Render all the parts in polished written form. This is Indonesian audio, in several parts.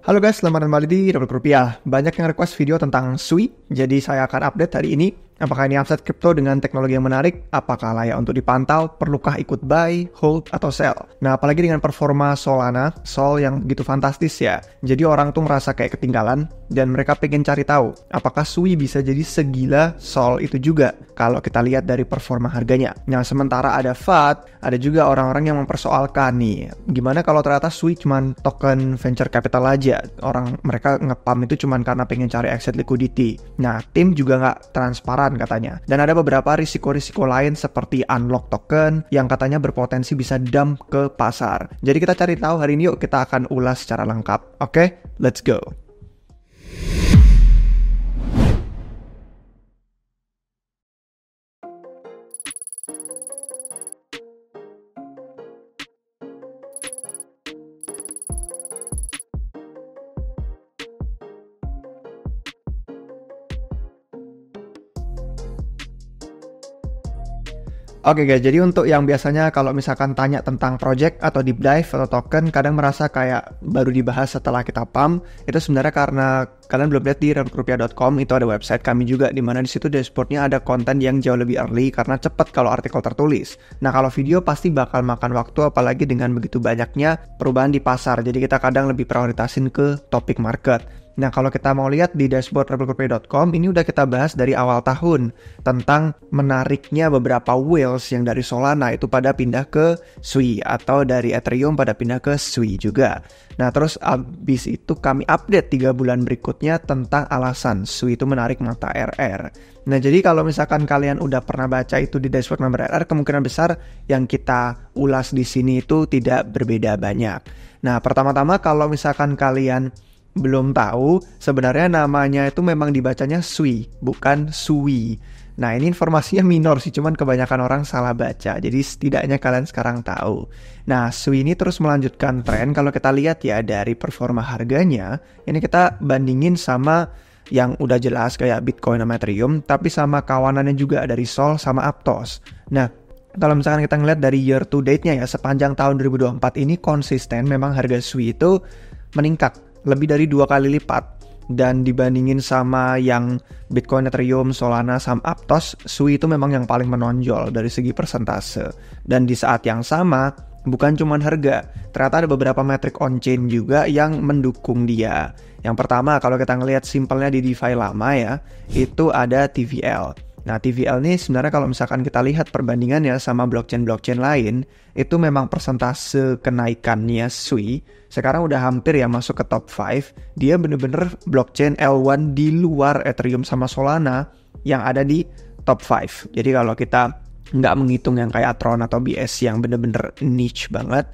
Halo guys, selamat kembali di Double Rupiah. Banyak yang request video tentang Sui, jadi saya akan update hari ini. Apakah ini aset kripto dengan teknologi yang menarik? Apakah layak untuk dipantau? Perlukah ikut buy, hold, atau sell? Nah, apalagi dengan performa Solana, Sol yang begitu fantastis ya. Jadi orang tuh merasa kayak ketinggalan, dan mereka pengen cari tahu, apakah Sui bisa jadi segila Sol itu juga, kalau kita lihat dari performa harganya. Nah, sementara ada FAT, ada juga orang-orang yang mempersoalkan nih, gimana kalau ternyata Sui cuma token venture capital aja? Mereka ngepam itu cuma karena pengen cari exit liquidity. Nah, tim juga nggak transparan katanya. Dan ada beberapa risiko-risiko lain seperti unlock token yang katanya berpotensi bisa dump ke pasar. Jadi kita cari tahu hari ini, yuk kita akan ulas secara lengkap. Oke, let's go. Oke guys, jadi untuk yang biasanya kalau misalkan tanya tentang project atau deep dive atau token, kadang merasa kayak baru dibahas setelah kita pump, itu sebenarnya karena kalian belum lihat di RealRupiah.com, itu ada website kami juga, di mana di situ dashboardnya ada konten yang jauh lebih early karena cepat kalau artikel tertulis. Nah, kalau video pasti bakal makan waktu, apalagi dengan begitu banyaknya perubahan di pasar, jadi kita kadang lebih prioritasin ke topik market. Nah, kalau kita mau lihat di dashboard RealRupiah.com, ini udah kita bahas dari awal tahun tentang menariknya beberapa whales yang dari Solana itu pada pindah ke Sui, atau dari Ethereum pada pindah ke Sui juga. Nah, terus abis itu kami update 3 bulan berikutnya tentang alasan Sui itu menarik mata RR. Nah, jadi kalau misalkan kalian udah pernah baca itu di dashboard member RR, kemungkinan besar yang kita ulas di sini itu tidak berbeda banyak. Nah, pertama-tama kalau misalkan kalian belum tahu, sebenarnya namanya itu memang dibacanya Sui, bukan Sui. Nah, ini informasinya minor sih, cuman kebanyakan orang salah baca. Jadi setidaknya kalian sekarang tahu. Nah, Sui ini terus melanjutkan tren. Kalau kita lihat ya dari performa harganya, ini kita bandingin sama yang udah jelas kayak Bitcoin sama Ethereum, tapi sama kawanannya juga dari Sol sama Aptos. Nah, kalau misalkan kita ngeliat dari year to date-nya ya, sepanjang tahun 2024 ini konsisten memang harga Sui itu meningkat lebih dari 2 kali lipat. Dan dibandingin sama yang Bitcoin, Ethereum, Solana, sama Aptos, Sui itu memang yang paling menonjol dari segi persentase. Dan di saat yang sama, bukan cuma harga, ternyata ada beberapa metrik on-chain juga yang mendukung dia. Yang pertama, kalau kita ngelihat simpelnya di DeFi lama ya, itu ada TVL. Nah, TVL ini sebenarnya kalau misalkan kita lihat perbandingannya sama blockchain-blockchain lain, itu memang persentase kenaikannya Sui sekarang udah hampir ya masuk ke top 5. Dia bener-bener blockchain L1 di luar Ethereum sama Solana yang ada di top 5. Jadi kalau kita nggak menghitung yang kayak Tron atau BS yang bener-bener niche banget.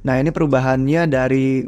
Nah, ini perubahannya dari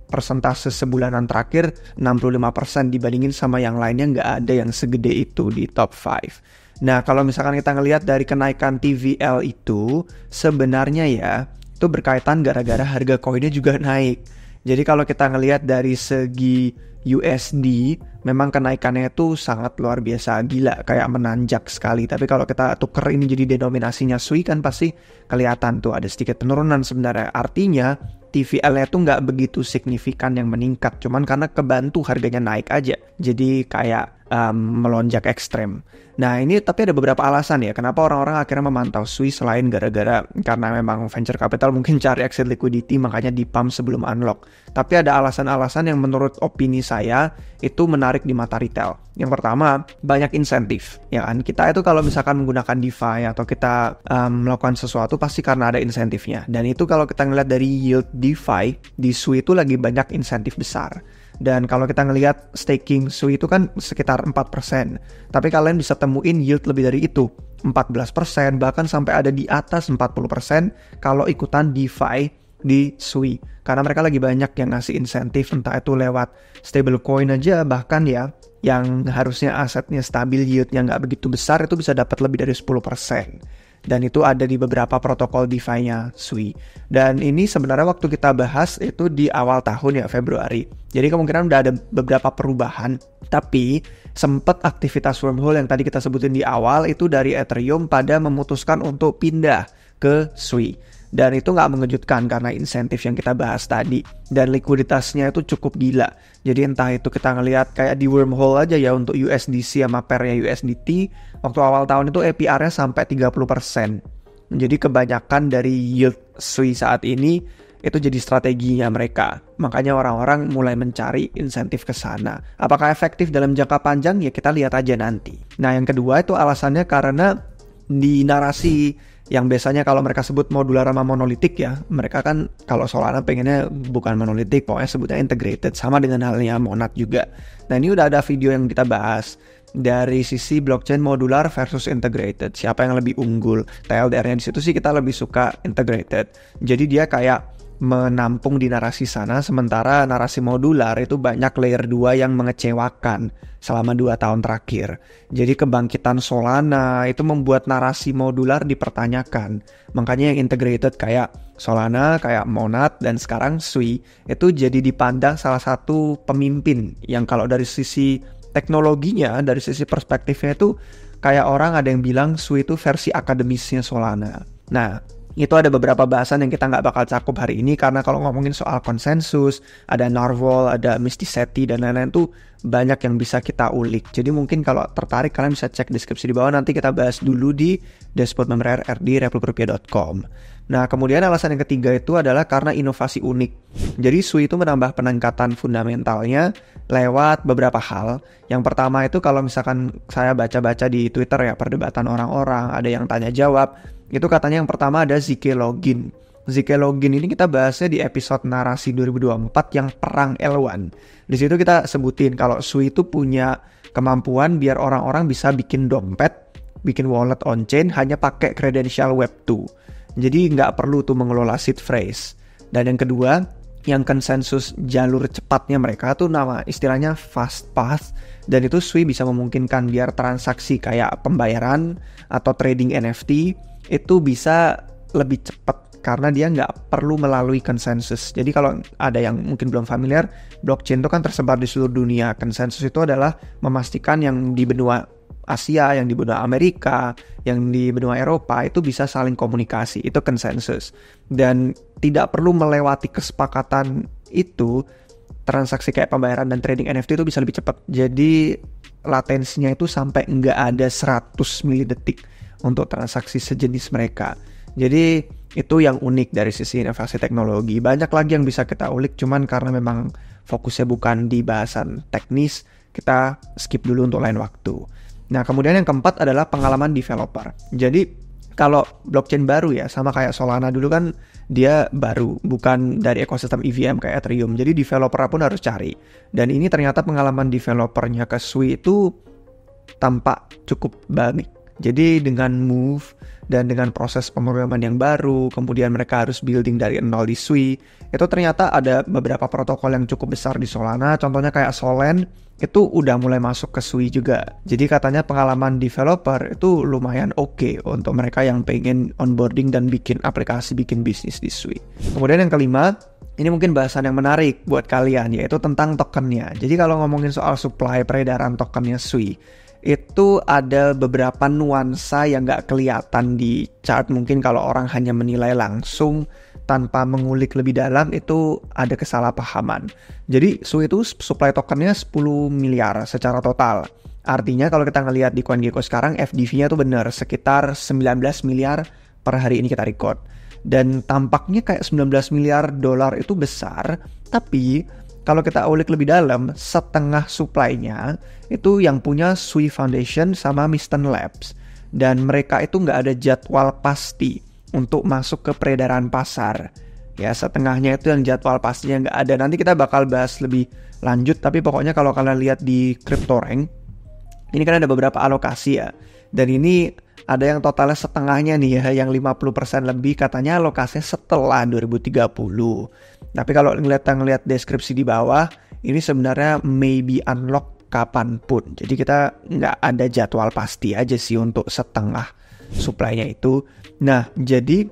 persentase sebulanan terakhir 65% dibandingin sama yang lainnya nggak ada yang segede itu di top 5. Nah, kalau misalkan kita ngelihat dari kenaikan TVL itu, sebenarnya ya, itu berkaitan gara-gara harga koinnya juga naik. Jadi kalau kita ngelihat dari segi USD, memang kenaikannya itu sangat luar biasa, gila, kayak menanjak sekali. Tapi kalau kita tuker ini jadi denominasinya Sui kan pasti kelihatan tuh ada sedikit penurunan sebenarnya. Artinya TVL-nya tuh nggak begitu signifikan yang meningkat, cuman karena kebantu harganya naik aja. Jadi kayak melonjak ekstrem. Nah, ini tapi ada beberapa alasan ya kenapa orang-orang akhirnya memantau Sui, selain gara-gara karena memang venture capital mungkin cari exit liquidity makanya di-pump sebelum unlock. Tapi ada alasan-alasan yang menurut opini saya itu menarik di mata retail. Yang pertama, banyak insentif. Ya kan, kita itu kalau misalkan menggunakan DeFi atau kita melakukan sesuatu pasti karena ada insentifnya. Dan itu kalau kita ngeliat dari yield DeFi di Sui itu lagi banyak insentif besar. Dan kalau kita ngelihat staking Sui itu kan sekitar 4%. Tapi kalian bisa temuin yield lebih dari itu, 14%, bahkan sampai ada di atas 40% kalau ikutan DeFi di Sui. Karena mereka lagi banyak yang ngasih insentif, entah itu lewat stablecoin aja, bahkan ya yang harusnya asetnya stabil, yieldnya nggak begitu besar, itu bisa dapat lebih dari 10%. Dan itu ada di beberapa protokol DeFi-nya Sui. Dan ini sebenarnya waktu kita bahas itu di awal tahun ya, Februari. Jadi kemungkinan udah ada beberapa perubahan. Tapi sempat aktivitas wormhole yang tadi kita sebutin di awal itu dari Ethereum pada memutuskan untuk pindah ke Sui. Dan itu nggak mengejutkan karena insentif yang kita bahas tadi. Dan likuiditasnya itu cukup gila. Jadi entah itu kita ngelihat kayak di wormhole aja ya untuk USDC sama pairnya USDT. Waktu awal tahun itu APR-nya sampai 30%. Jadi kebanyakan dari yield SUI saat ini itu jadi strateginya mereka. Makanya orang-orang mulai mencari insentif ke sana. Apakah efektif dalam jangka panjang? Ya kita lihat aja nanti. Nah yang kedua itu alasannya karena di narasi yang biasanya kalau mereka sebut modular sama monolitik ya, mereka kan kalau Solana pengennya bukan monolitik, pokoknya sebutnya integrated, sama dengan halnya Monad juga. Nah ini udah ada video yang kita bahas dari sisi blockchain modular versus integrated, siapa yang lebih unggul. TLDR-nya di situ sih kita lebih suka integrated. Jadi dia kayak menampung di narasi sana, sementara narasi modular itu banyak layer 2 yang mengecewakan selama 2 tahun terakhir. Jadi kebangkitan Solana itu membuat narasi modular dipertanyakan. Makanya yang integrated kayak Solana, kayak Monad, dan sekarang SUI itu jadi dipandang salah satu pemimpin yang kalau dari sisi teknologinya, dari sisi perspektifnya itu kayak orang ada yang bilang SUI itu versi akademisnya Solana. Nah itu ada beberapa bahasan yang kita nggak bakal cakup hari ini karena kalau ngomongin soal konsensus, ada Narwhal, ada Mysticeti, dan lain-lain tuh banyak yang bisa kita ulik. Jadi mungkin kalau tertarik kalian bisa cek deskripsi di bawah, nanti kita bahas dulu di dashboard member RR di republikrupiah.com. Nah kemudian alasan yang ketiga itu adalah karena inovasi unik. Jadi SUI itu menambah peningkatan fundamentalnya lewat beberapa hal. Yang pertama itu kalau misalkan saya baca-baca di Twitter ya, perdebatan orang-orang, ada yang tanya jawab. Itu katanya yang pertama ada ZK Login. ZK Login ini kita bahasnya di episode narasi 2024 yang perang L1. Di situ kita sebutin kalau SUI itu punya kemampuan biar orang-orang bisa bikin dompet, bikin wallet on-chain hanya pakai kredensial Web 2. Jadi nggak perlu tuh mengelola seed phrase. Dan yang kedua, yang konsensus jalur cepatnya mereka tuh nama istilahnya fast path. Dan itu SUI bisa memungkinkan biar transaksi kayak pembayaran atau trading NFT itu bisa lebih cepat karena dia nggak perlu melalui konsensus. Jadi kalau ada yang mungkin belum familiar, blockchain itu kan tersebar di seluruh dunia. Konsensus itu adalah memastikan yang di benua Asia, yang di benua Amerika, yang di benua Eropa itu bisa saling komunikasi. Itu konsensus. Dan tidak perlu melewati kesepakatan itu, transaksi kayak pembayaran dan trading NFT itu bisa lebih cepat. Jadi latensinya itu sampai nggak ada 100 milidetik untuk transaksi sejenis mereka. Jadi itu yang unik dari sisi inovasi teknologi. Banyak lagi yang bisa kita ulik, cuman karena memang fokusnya bukan di bahasan teknis, kita skip dulu untuk lain waktu. Nah kemudian yang keempat adalah pengalaman developer. Jadi kalau blockchain baru ya, sama kayak Solana dulu kan dia baru, bukan dari ekosistem EVM kayak Ethereum. Jadi developer pun harus cari. Dan ini ternyata pengalaman developernya ke SUI itu tampak cukup baik. Jadi dengan move dan dengan proses pemrograman yang baru, kemudian mereka harus building dari nol di SUI, itu ternyata ada beberapa protokol yang cukup besar di Solana, contohnya kayak Solen, itu udah mulai masuk ke SUI juga. Jadi katanya pengalaman developer itu lumayan oke untuk mereka yang pengen onboarding dan bikin aplikasi, bikin bisnis di SUI. Kemudian yang kelima, ini mungkin bahasan yang menarik buat kalian, yaitu tentang tokennya. Jadi kalau ngomongin soal supply peredaran tokennya SUI, itu ada beberapa nuansa yang nggak kelihatan di chart. Mungkin kalau orang hanya menilai langsung tanpa mengulik lebih dalam itu ada kesalahpahaman. Jadi SUI itu supply tokennya 10 miliar secara total. Artinya kalau kita ngelihat di CoinGecko sekarang FDV-nya tuh benar sekitar 19 miliar per hari ini kita record. Dan tampaknya kayak 19 miliar dolar itu besar, tapi kalau kita ulik lebih dalam, setengah supply-nya itu yang punya SUI Foundation sama Mysten Labs. Dan mereka itu nggak ada jadwal pasti untuk masuk ke peredaran pasar. Ya, setengahnya itu yang jadwal pastinya nggak ada. Nanti kita bakal bahas lebih lanjut, tapi pokoknya kalau kalian lihat di CryptoRank, ini kan ada beberapa alokasi ya. Dan ini ada yang totalnya setengahnya nih ya, yang 50% lebih katanya alokasinya setelah 2030. Tapi kalau ngeliat deskripsi di bawah, ini sebenarnya maybe unlock kapanpun. Jadi kita nggak ada jadwal pasti aja sih untuk setengah supply-nya itu. Nah, jadi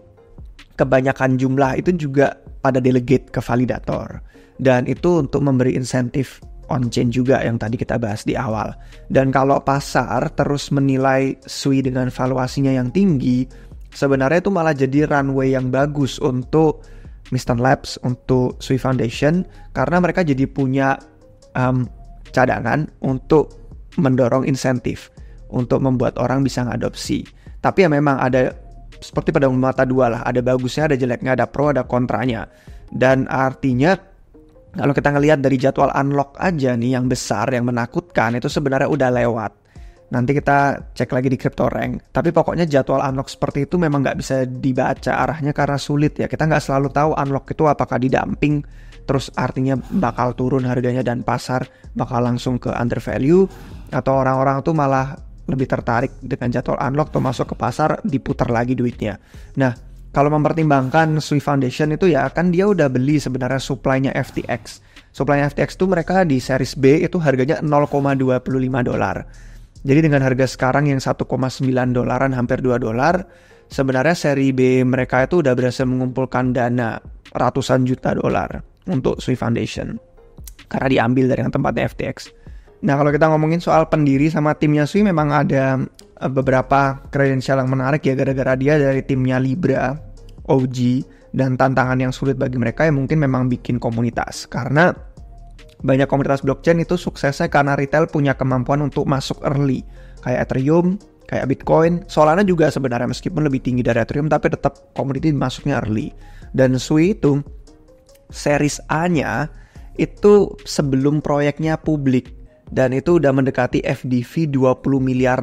kebanyakan jumlah itu juga pada delegate ke validator. Dan itu untuk memberi insentif on-chain juga yang tadi kita bahas di awal. Dan kalau pasar terus menilai SUI dengan valuasinya yang tinggi, sebenarnya itu malah jadi runway yang bagus untuk Misten Labs, untuk Sui Foundation, karena mereka jadi punya cadangan untuk mendorong insentif untuk membuat orang bisa ngadopsi. Tapi ya memang ada seperti pada mata dua lah, ada bagusnya, ada jeleknya, ada pro, ada kontranya. Dan artinya kalau kita ngelihat dari jadwal unlock aja nih yang besar, yang menakutkan, itu sebenarnya udah lewat. Nanti kita cek lagi di CryptoRank. Tapi pokoknya jadwal unlock seperti itu memang nggak bisa dibaca arahnya karena sulit ya. Kita nggak selalu tahu unlock itu apakah didumping, terus artinya bakal turun harganya dan pasar bakal langsung ke undervalue, atau orang-orang tuh malah lebih tertarik dengan jadwal unlock tuh masuk ke pasar, diputar lagi duitnya. Nah, kalau mempertimbangkan Sui Foundation itu ya kan dia udah beli sebenarnya supply-nya FTX. Supply-nya FTX tuh mereka di series B itu harganya $0,25. Jadi dengan harga sekarang yang 1,9 dolaran, hampir $2, sebenarnya seri B mereka itu udah berhasil mengumpulkan dana ratusan juta dolar untuk Sui Foundation. Karena diambil dari yang tempatnya FTX. Nah, kalau kita ngomongin soal pendiri sama timnya Sui, memang ada beberapa kredensial yang menarik ya, gara-gara dia dari timnya Libra, OG, dan tantangan yang sulit bagi mereka yang mungkin memang bikin komunitas. Karena banyak komunitas blockchain itu suksesnya karena retail punya kemampuan untuk masuk early. Kayak Ethereum, kayak Bitcoin, Solana juga sebenarnya meskipun lebih tinggi dari Ethereum, tapi tetap community masuknya early. Dan Sui itu, series A-nya itu sebelum proyeknya publik. Dan itu udah mendekati FDV $20 miliar.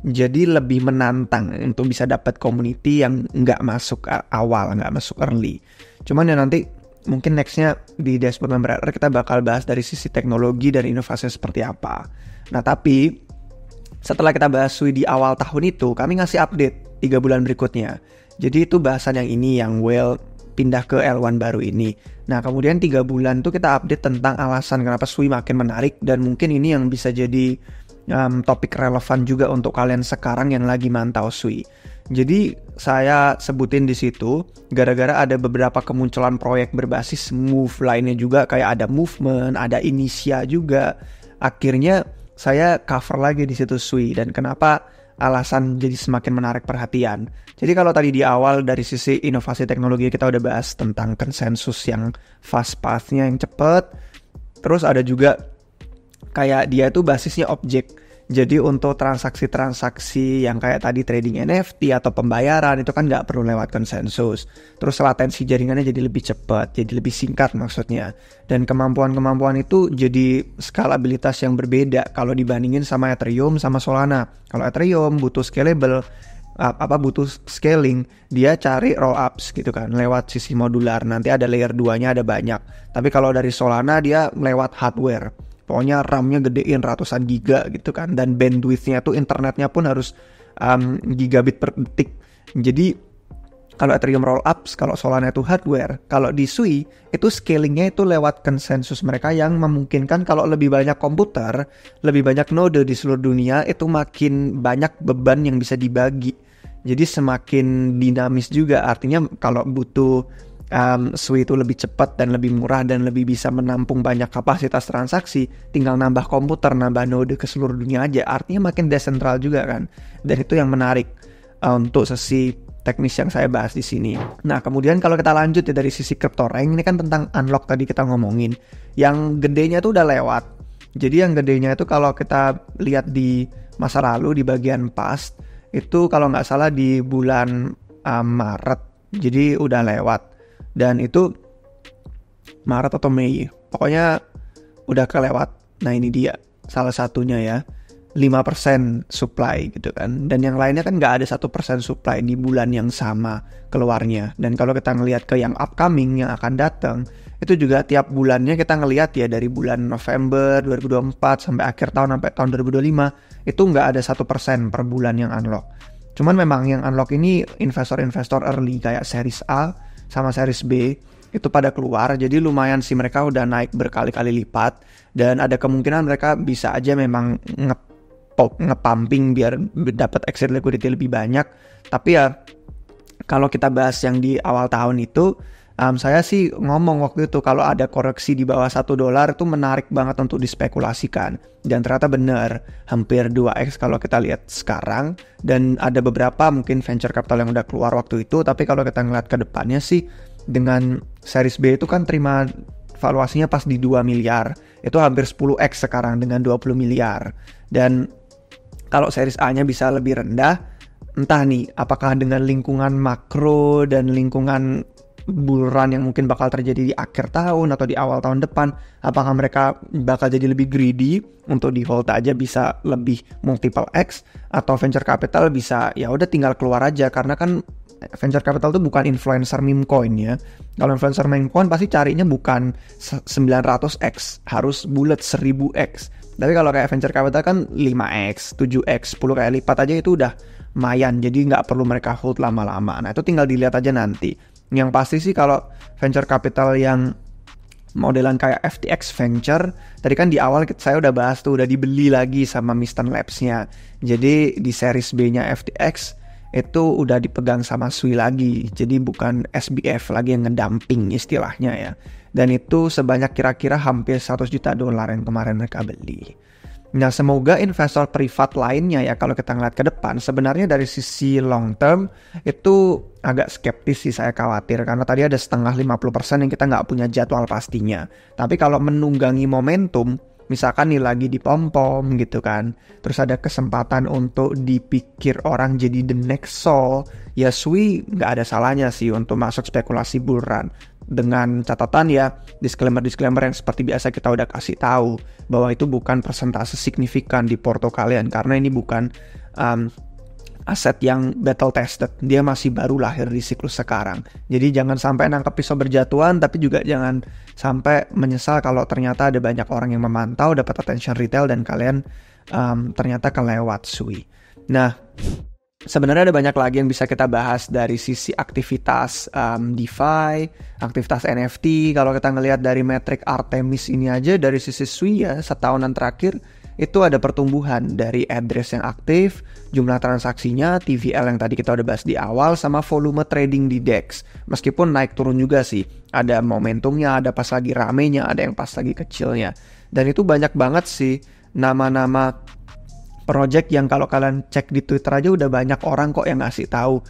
Jadi lebih menantang untuk bisa dapat community yang nggak masuk awal, nggak masuk early. Cuman ya nanti mungkin nextnya di dashboard member kita bakal bahas dari sisi teknologi dan inovasi seperti apa. Nah tapi setelah kita bahas Sui di awal tahun itu, kami ngasih update 3 bulan berikutnya. Jadi itu bahasan yang ini, yang Whale pindah ke L1 baru ini. Nah kemudian 3 bulan tuh kita update tentang alasan kenapa Sui makin menarik, dan mungkin ini yang bisa jadi topik relevan juga untuk kalian sekarang yang lagi mantau Sui. Jadi saya sebutin di situ gara-gara ada beberapa kemunculan proyek berbasis Move lainnya juga, kayak ada Movement, ada Initia juga. Akhirnya saya cover lagi di situ Sui, dan kenapa alasan jadi semakin menarik perhatian. Jadi kalau tadi di awal dari sisi inovasi teknologi kita udah bahas tentang konsensus yang fast path-nya yang cepat. Terus ada juga kayak dia itu basisnya objek. Jadi untuk transaksi-transaksi yang kayak tadi trading NFT atau pembayaran itu kan nggak perlu lewat konsensus. Terus latensi jaringannya jadi lebih cepat, jadi lebih singkat maksudnya. Dan kemampuan-kemampuan itu jadi skalabilitas yang berbeda kalau dibandingin sama Ethereum sama Solana. Kalau Ethereum butuh scalable, butuh scaling, dia cari rollups gitu kan lewat sisi modular. Nanti ada layer 2-nya ada banyak. Tapi kalau dari Solana dia lewat hardware. Pokoknya RAM-nya gedein ratusan giga gitu kan. Dan bandwidth-nya tuh internetnya pun harus gigabit per detik. Jadi kalau Ethereum rollups, kalau Solana itu hardware. Kalau di Sui itu scalingnya itu lewat konsensus mereka yang memungkinkan kalau lebih banyak komputer, lebih banyak node di seluruh dunia, itu makin banyak beban yang bisa dibagi. Jadi semakin dinamis juga. Artinya kalau butuh Sui itu lebih cepat dan lebih murah dan lebih bisa menampung banyak kapasitas transaksi, tinggal nambah komputer, nambah node ke seluruh dunia aja. Artinya makin desentral juga kan. Dan itu yang menarik untuk sesi teknis yang saya bahas di sini. Nah, kemudian kalau kita lanjut ya dari sisi CryptoRank, ini kan tentang unlock tadi kita ngomongin. Yang gedenya itu udah lewat. Jadi yang gedenya itu kalau kita lihat di masa lalu di bagian past, itu kalau nggak salah di bulan Maret. Jadi udah lewat. Dan itu Maret atau Mei, pokoknya udah kelewat. Nah ini dia salah satunya ya, 5% supply gitu kan. Dan yang lainnya kan gak ada 1% supply di bulan yang sama keluarnya. Dan kalau kita ngelihat ke yang upcoming yang akan datang, itu juga tiap bulannya kita ngelihat ya, dari bulan November 2024 sampai akhir tahun, sampai tahun 2025, itu gak ada 1% per bulan yang unlock. Cuman memang yang unlock ini investor-investor early kayak series A sama series B itu pada keluar, jadi lumayan sih mereka udah naik berkali-kali lipat, dan ada kemungkinan mereka bisa aja memang ngepumping biar dapat exit liquidity lebih banyak. Tapi ya kalau kita bahas yang di awal tahun itu, Saya sih ngomong waktu itu kalau ada koreksi di bawah $1 itu menarik banget untuk dispekulasikan. Dan ternyata benar, hampir 2x kalau kita lihat sekarang. Dan ada beberapa mungkin venture capital yang udah keluar waktu itu, tapi kalau kita ngeliat ke depannya sih, dengan series B itu kan terima valuasinya pas di 2 miliar. Itu hampir 10x sekarang dengan 20 miliar. Dan kalau series A-nya bisa lebih rendah, entah nih apakah dengan lingkungan makro dan lingkungan bull run yang mungkin bakal terjadi di akhir tahun atau di awal tahun depan, apakah mereka bakal jadi lebih greedy untuk di hold aja bisa lebih multiple X, atau venture capital bisa ya udah tinggal keluar aja, karena kan venture capital itu bukan influencer meme coin ya. Kalau influencer meme coin pasti carinya bukan 900x, harus bulat 1000x. Tapi kalau kayak venture capital kan 5x, 7x, 10 kali lipat aja itu udah lumayan, jadi nggak perlu mereka hold lama-lama. Nah itu tinggal dilihat aja nanti. Yang pasti sih kalau venture capital yang modelan kayak FTX Venture, tadi kan di awal saya udah bahas tuh, udah dibeli lagi sama Miston Labs-nya. Jadi di series B-nya FTX itu udah dipegang sama Sui lagi. Jadi bukan SBF lagi yang ngedumping istilahnya ya. Dan itu sebanyak kira-kira hampir $100 juta yang kemarin mereka beli. Nah semoga investor privat lainnya ya, kalau kita ngeliat ke depan, sebenarnya dari sisi long term itu agak skeptis sih saya khawatir, karena tadi ada setengah 50% yang kita nggak punya jadwal pastinya. Tapi kalau menunggangi momentum, misalkan nih lagi dipom-pom gitu kan, terus ada kesempatan untuk dipikir orang jadi the next Sol, ya Sui nggak ada salahnya sih untuk masuk spekulasi bull run. Dengan catatan ya, disclaimer yang seperti biasa kita udah kasih tahu bahwa itu bukan persentase signifikan di porto kalian, karena ini bukan aset yang battle tested, dia masih baru lahir di siklus sekarang. Jadi jangan sampai nangkep pisau berjatuhan, tapi juga jangan sampai menyesal kalau ternyata ada banyak orang yang memantau, dapat attention retail dan kalian ternyata kelewat Sui. Nah, sebenarnya ada banyak lagi yang bisa kita bahas dari sisi aktivitas DeFi, aktivitas NFT. Kalau kita ngelihat dari metrik Artemis ini aja, dari sisi Sui ya, setahunan terakhir itu ada pertumbuhan dari address yang aktif, jumlah transaksinya, TVL yang tadi kita udah bahas di awal, sama volume trading di DEX. Meskipun naik turun juga sih, ada momentumnya, ada pas lagi ramenya, ada yang pas lagi kecilnya. Dan itu banyak banget sih nama-nama project yang kalau kalian cek di Twitter aja udah banyak orang kok yang ngasih tahu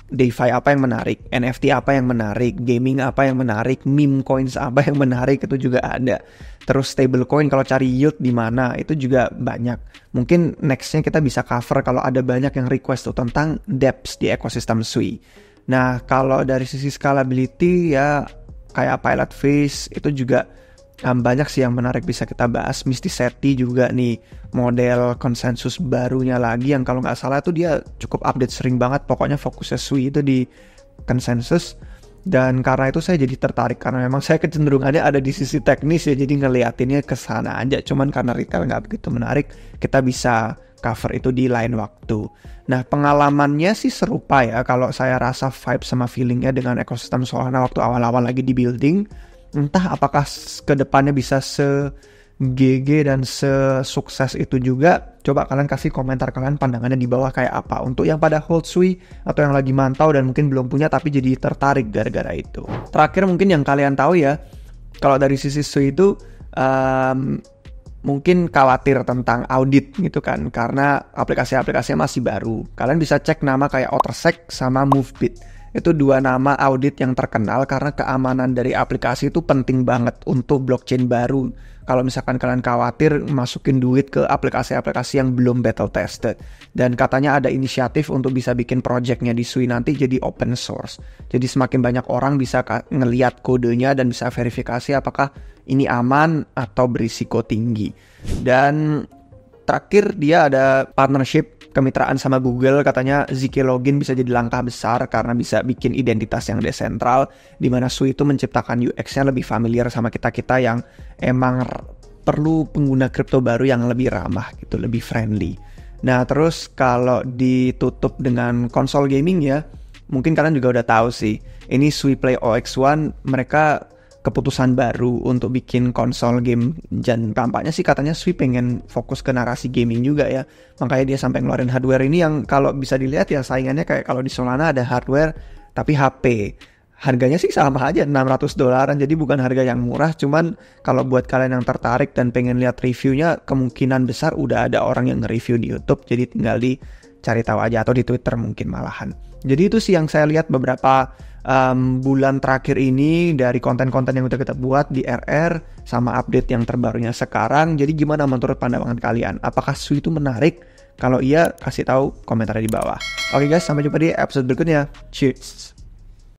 DeFi apa yang menarik, NFT apa yang menarik, gaming apa yang menarik, meme coins apa yang menarik, itu juga ada. Terus stablecoin kalau cari yield di mana itu juga banyak. Mungkin nextnya kita bisa cover kalau ada banyak yang request tuh tentang dApps di ekosistem Sui. Nah kalau dari sisi scalability ya kayak Pilot Face itu juga banyak sih yang menarik bisa kita bahas. Mysticeti juga nih, model konsensus barunya lagi yang kalau nggak salah tuh dia cukup update sering banget. Pokoknya fokusnya Sui itu di konsensus. Dan karena itu saya jadi tertarik, karena memang saya kecenderungannya ada di sisi teknis ya, jadi ngeliatinnya ke sana aja. Cuman karena retail nggak begitu menarik, kita bisa cover itu di lain waktu. Nah pengalamannya sih serupa ya, kalau saya rasa vibe sama feelingnya dengan ekosistem Solana waktu awal-awal lagi di building. Entah apakah kedepannya bisa se-GG dan se-sukses itu juga. Coba kalian kasih komentar kalian pandangannya di bawah kayak apa. Untuk yang pada hold Sui atau yang lagi mantau dan mungkin belum punya tapi jadi tertarik gara-gara itu. Terakhir mungkin yang kalian tahu ya, kalau dari sisi Sui itu mungkin khawatir tentang audit gitu kan, karena aplikasi-aplikasinya masih baru. Kalian bisa cek nama kayak OtterSec sama MoveBit. Itu dua nama audit yang terkenal karena keamanan dari aplikasi itu penting banget untuk blockchain baru. Kalau misalkan kalian khawatir masukin duit ke aplikasi-aplikasi yang belum battle tested. Dan katanya ada inisiatif untuk bisa bikin projectnya di Sui nanti jadi open source. Jadi semakin banyak orang bisa ngeliat kodenya dan bisa verifikasi apakah ini aman atau berisiko tinggi. Dan terakhir dia ada partnership kemitraan sama Google, katanya ZK Login bisa jadi langkah besar karena bisa bikin identitas yang desentral, di mana Sui itu menciptakan UX-nya lebih familiar sama kita-kita yang emang perlu pengguna kripto baru yang lebih ramah gitu, lebih friendly. Nah terus kalau ditutup dengan konsol gaming ya, mungkin kalian juga udah tahu sih, ini Sui Play OX1 mereka keputusan baru untuk bikin konsol game, dan tampaknya sih katanya Sui pengen fokus ke narasi gaming juga ya, makanya dia sampai ngeluarin hardware ini yang kalau bisa dilihat ya saingannya kayak kalau di Solana ada hardware tapi HP harganya sih sama aja $600, jadi bukan harga yang murah. Cuman kalau buat kalian yang tertarik dan pengen lihat reviewnya, kemungkinan besar udah ada orang yang nge-review di YouTube, jadi tinggal dicari tahu aja, atau di Twitter mungkin malahan. Jadi itu sih yang saya lihat beberapa bulan terakhir ini dari konten-konten yang udah kita buat di RR sama update yang terbarunya sekarang. Jadi gimana menurut pandangan kalian? Apakah Sui itu menarik? Kalau iya, kasih tahu komentarnya di bawah. Oke guys, sampai jumpa di episode berikutnya. Cheers!